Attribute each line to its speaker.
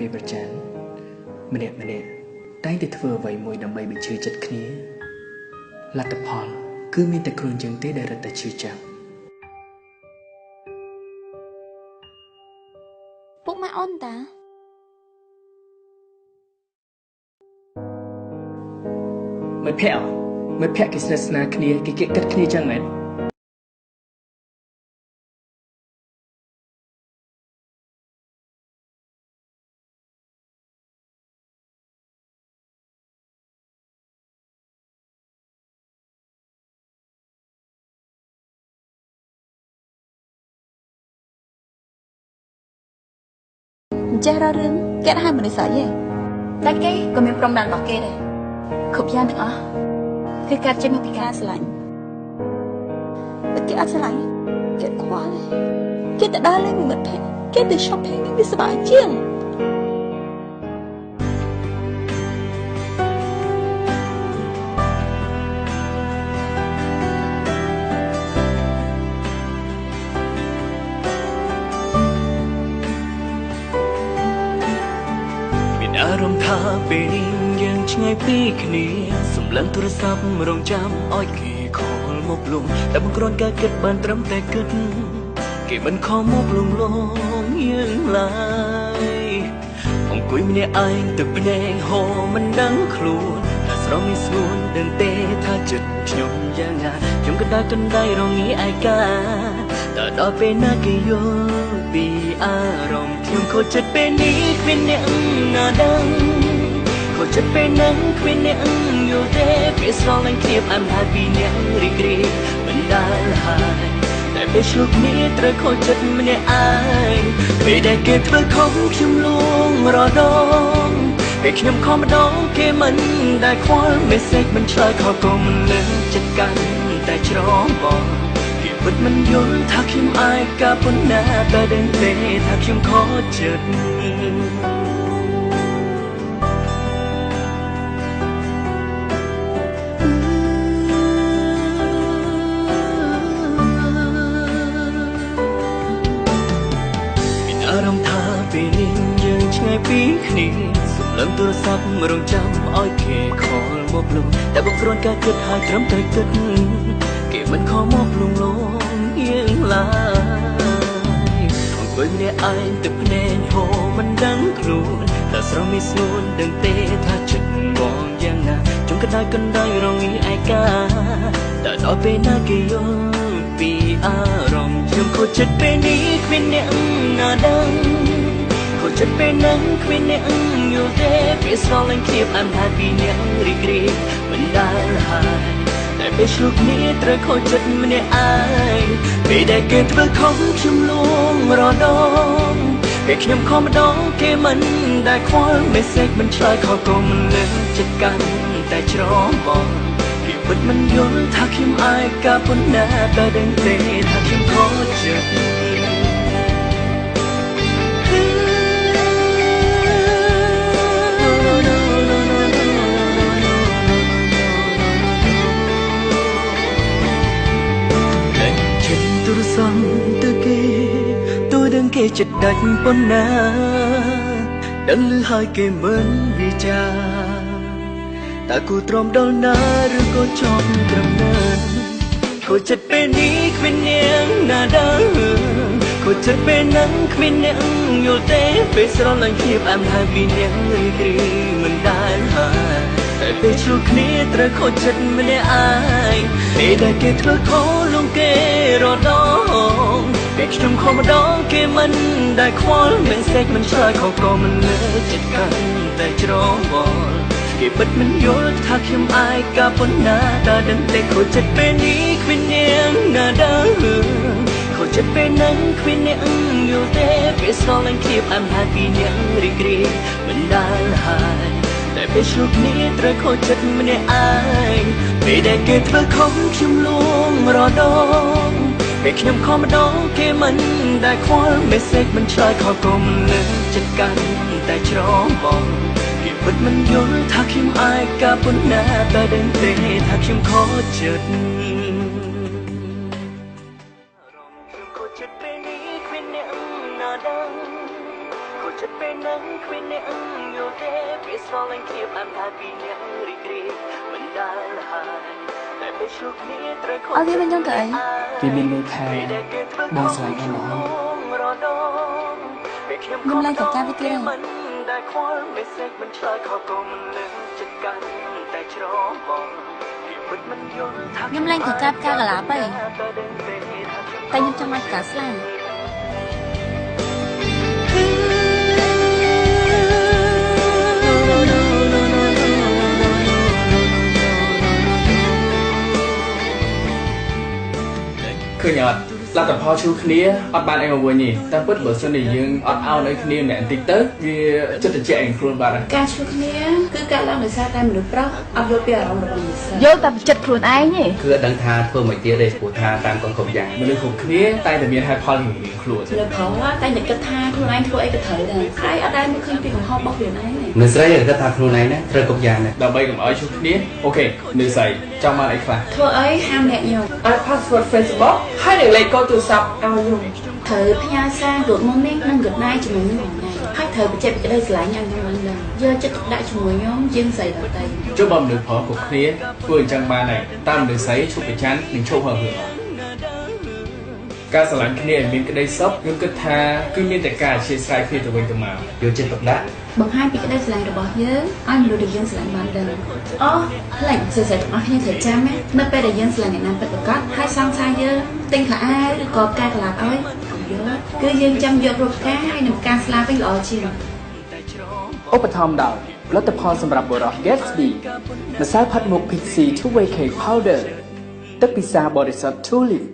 Speaker 1: ពេលប្រចាំម្នាក់តែងតែធ្វើអ្វីមួយដើម្បីបញ្ឈឺចិត្តគ្នាលទ្ធផលគឺមានតែខ្លួនយើងទេដែលរត់តែឈឺចាប់
Speaker 2: ពុកម៉ែអូនតា
Speaker 1: មិត្តភក្តិគេស្និទ្ធស្នាលគ្នាគេគិតគ្នាចឹងមែន
Speaker 2: ចេះរករឿងគេឲ្យមនុស្សស្អីទេតែគេក៏មានព្រំដែនរបស់គេដែរគ្រប់យ៉ាងទាំងអស់គឺកើតចេញមកពីការស្រឡាញ់តែគេអត់ស្រឡាញ់គេខ្វល់គេទៅដើរលេងមិត្តភក្តិគេទៅ shopping វាសប្បាយជាង
Speaker 1: អារម្មណ៍ថាពេលនេះយើងឆ្ងាយពីគ្នាសម្លឹងទូរស័ព្ទរងចាំឲ្យគេខលមកលំតែបង្ក្រនការគិតបានត្រឹមតែគិតគេមិនខំមកលំលងយើងឡើយអង្គុយម្នាក់ឯងទឹកភ្នែកហូរមិនដឹងខ្លួនតែស្រស់មានស្ងួនដឹងទេថាចិត្តខ្ញុំយ៉ាងណាខ្ញុំក៏ដើរកណ្ដៃរងាឯកាតែដល់ពេលណាគេយល់ពីអារម្មណ៍ខ្ញុំខូចចិត្តពេលនេះគ្មានអ្នកណាដឹងខូចចិត្តពេលហ្នឹងគ្មានអ្នកយល់ទេពេលស្រឡាញ់គ្នាផ្អែមហើយពីអ្នករីករាយមិនដែលហើយតែពេលឆ្លុះគ្នាត្រូវខូចចិត្តម្នាក់ឯងពេលដែលគេធ្វើខុសខ្ញុំលួងរដងពេលខ្ញុំខំម្ដងគេមិនដែលខ្វល់ message មិនឆ្លើយខលក៏មិនលើចិត្តកាន់តែច្រំបងពិតមិនយល់ថាខ្ញុំអាយកាប៉ុណ្ណាតែដឹងទេថាខ្ញុំខកចិត្តមានអារម្មណ៍ថាពេលនេះយើងឆ្ងាយពីគ្នាសម្លឹងទូរស័ព្ទរងចាំឲ្យគេខលមកលុំតែបង្ក្រនការគិតហើយត្រឹមតែគិតគេមិនខំមកលងលងយើងឡើយអង្គុយម្នាក់ឯងទឹកភ្នែកហូរមិនដឹងខ្លួនតែស្រស់មានស្ងួនដឹងទេថាចិត្តបងយ៉ាងណាជុំកណ្ដាលរងាឯកាតែដល់ពេលណាគេយល់ពីអារម្មណ៍ខ្ញុំខូចចិត្តពេលនេះគ្មានអ្នកណាដឹងខូចចិត្តពេលហ្នឹងគ្មានអ្នកយល់ទេពេលស្រឡាញ់គ្នាផ្អែមហើយពីអ្នករីករាយមិនដែលហើយតែពេលឆ្លុះគ្នាត្រូវខូចចិត្តម្នាក់ឯងពេលដែលគេធ្វើខុសខ្ញុំលួងរដងពេលខ្ញុំខំម្ដងគេមិនដែលខ្វល់ message មិនឆ្លើយខលក៏មិនលើចិត្តកាន់តែច្រំបងគេពិតមិនយល់ថាខ្ញុំអាយកាប៉ុណ្ណាតែដឹងទេថាខ្ញុំខកចិត្តទូរស័ព្ទទៅគេទូដឹងគេចិត្តដាច់ប៉ុណ្ណាដឹងឮហើយគេមិនវិចារតើគូទ្រាំដល់ណាឬក៏ចប់ត្រឹមណាខូចចិត្តពេលនេះគ្មានអ្នកណាដឹងខូចចិត្តពេលហ្នឹងគ្មានអ្នកយល់ទេពេលស្រឡាញ់គ្នាផ្អែមហើយពីអ្នករីករាយមិនដែលហើយតែពេលជួបគ្នាត្រូវខូចចិត្តម្នាក់ឯងពេលដែលគេធ្វើខុសលងគេរដងពេលខ្ញុំខំម្ដងគេមិនដែលខ្វល់ message មិនឆ្លើយខលក៏មិនលើចិត្តកាន់តែច្រំវល់គេពិតមិនយល់ថាខ្ញុំអាយកាប៉ុណ្ណាតែដឹងតែខូចចិត្តពេលនេះគ្មានអ្នកណាដឹងខូចចិត្តពេលហ្នឹងគ្មានអ្នកយល់ទេពេលស្រឡាញ់គ្នាផ្អែមហើយពីអ្នករីករាយមិនដែលហើយតែពេលឆ្លុះគ្នាត្រូវខូចចិត្តម្នាក់ឯងពេលដែលគេធ្វើខុសខ្ញុំលួងរដងពេលខ្ញុំខំម្ដងគេមិនដែលខ្វល់ message មិនឆ្លើយខលក៏មិនលើចិត្តកាន់តែច្រំបងគេពិតមិនយល់ថាខ្ញុំអាយកាប៉ុណ្ណាតែដឹងទេថាខ្ញុំខកចិត្តខ្ញុំខូចចិត្តពេលនេះគ្មានអ្នកណាដឹងខូច ចិត្តពេលហ្នឹងគ្មានអ្នកយល់ទេពេលស្រឡាញ់គ្នាបានថាពីអ្នករីករាយមិនដែលហើយតែពេលឆ្លុះគ្នាត្រូវខុស
Speaker 2: អត់វាមិនយ៉ាងទៅអី
Speaker 3: គេមានន័យថាបងស្រឡាញ់អូនរហូត
Speaker 2: ខ្ញុំឡើងទៅការវិទ្យាល័យ
Speaker 1: មិនដែលខ្វល់ message មិនឆ្លើយខលក៏មិនលឺចិត្តកាន់តែច្របងពីពិតមិនយល់ថា
Speaker 2: ខ្ញុំឡើងទៅការកន្លាបហើយតែខ្ញុំចង់ឲ្យការស្លាញ់
Speaker 3: ឃើញអត់លទ្ធផលជួគ្នាអត់បានអីមកវិញទេតែពិតបើសិនជាយើងអត់អោនឲ្យគ្នាម្នាក់បន្តិចទៅវាចិត្តត្រជាក់ឯងខ្លួនបាត់ហើយ
Speaker 2: ការជួបគ្នាគឺការឡើងដោយសារតែមនុស្សប្រុសអត់យល់ពីអារម្មណ៍របស់មនុស្សយល់តែចិត្តខ្លួនឯងទេ
Speaker 4: គឺអត់ដឹងថាធ្វើមិនទៀតទេព្រោះថាតាមកូនគ្រប់យ៉ាង
Speaker 3: មនុស្សគ្រប់គ្នាតែតែមានហេតុផលរៀងៗខ្លួន
Speaker 2: លើផងតែតែគិតថាខ្លួនឯងធ្វើអីក៏ត្រូវដែរហើយអត់ដែលមើលឃើញពីកំហុសរបស់ខ្លួនឯងទេ
Speaker 4: នៅស្រីគាត់ថាខ្លួនឯងណាត្រូវគ្រប់យ៉ាងណា
Speaker 3: ដើម្បីកុំឲ្យជួបគ្នាអូខេនៅស្អីចង់បានអីខ្លះ
Speaker 2: ធ្វើអីហាមអ្នកញោម
Speaker 5: ឲ្យ password Facebook ហើយនឹងលេខកូដទូរស័ព្ទឲ្យខ្ញុំ
Speaker 2: ត្រូវផ្ញើសារទូតមុំនេះនិងកណ្ដាលជាមួយខ្ញុំថ្ងៃហើយត្រូវបញ្ជាក់ពីក្តីស្រឡាញ់ឲ្យខ្ញុំឡើងដឹងយកចិត្តទុកដាក់ជាមួយខ្ញុំជាងស្រីដទៃ
Speaker 3: ចុះបើមនុស្សប្រុសគ្រប់គ្នាធ្វើអញ្ចឹងបានហើយតាមមនុស្សស្រីឈប់ប្រច័ណ្ឌនិងឈប់ហឹងហឺការស្រឡាញ់គ្នាឲ្យមានក្តីសុខខ្ញុំគិតថាគឺមានតែការអធ្យាស្រ័យគ្នាទៅវិញទៅមក
Speaker 4: យកចិត្តទុកដាក់
Speaker 2: បង្ហាញពីក្តីស្រឡាញ់របស់យើងឲ្យមនុស្សដែលយើងស្រឡាញ់បានដឹងអូផ្លេចសិស្សទាំងអស់គ្នាត្រូវចាំណានៅពេលដែលយើងស្រឡាញ់អ្នកណាពិតប្រាកដហើយសង្សារយើងទិញខោអាវឬក៏ផ្កាកន្លះឲ្យយកគឺយើងចាំយករូបផ្កាហើយនឹងផ្កាស្លាវិញល្អជាង
Speaker 3: ឧបត្ថម្ភដោយផលិតផលសម្រាប់បុរស Gatsby ម្សៅផាត់មុខ Pixie 2way cake powder ទឹកពិសាបរិសុទ្ធ Tulip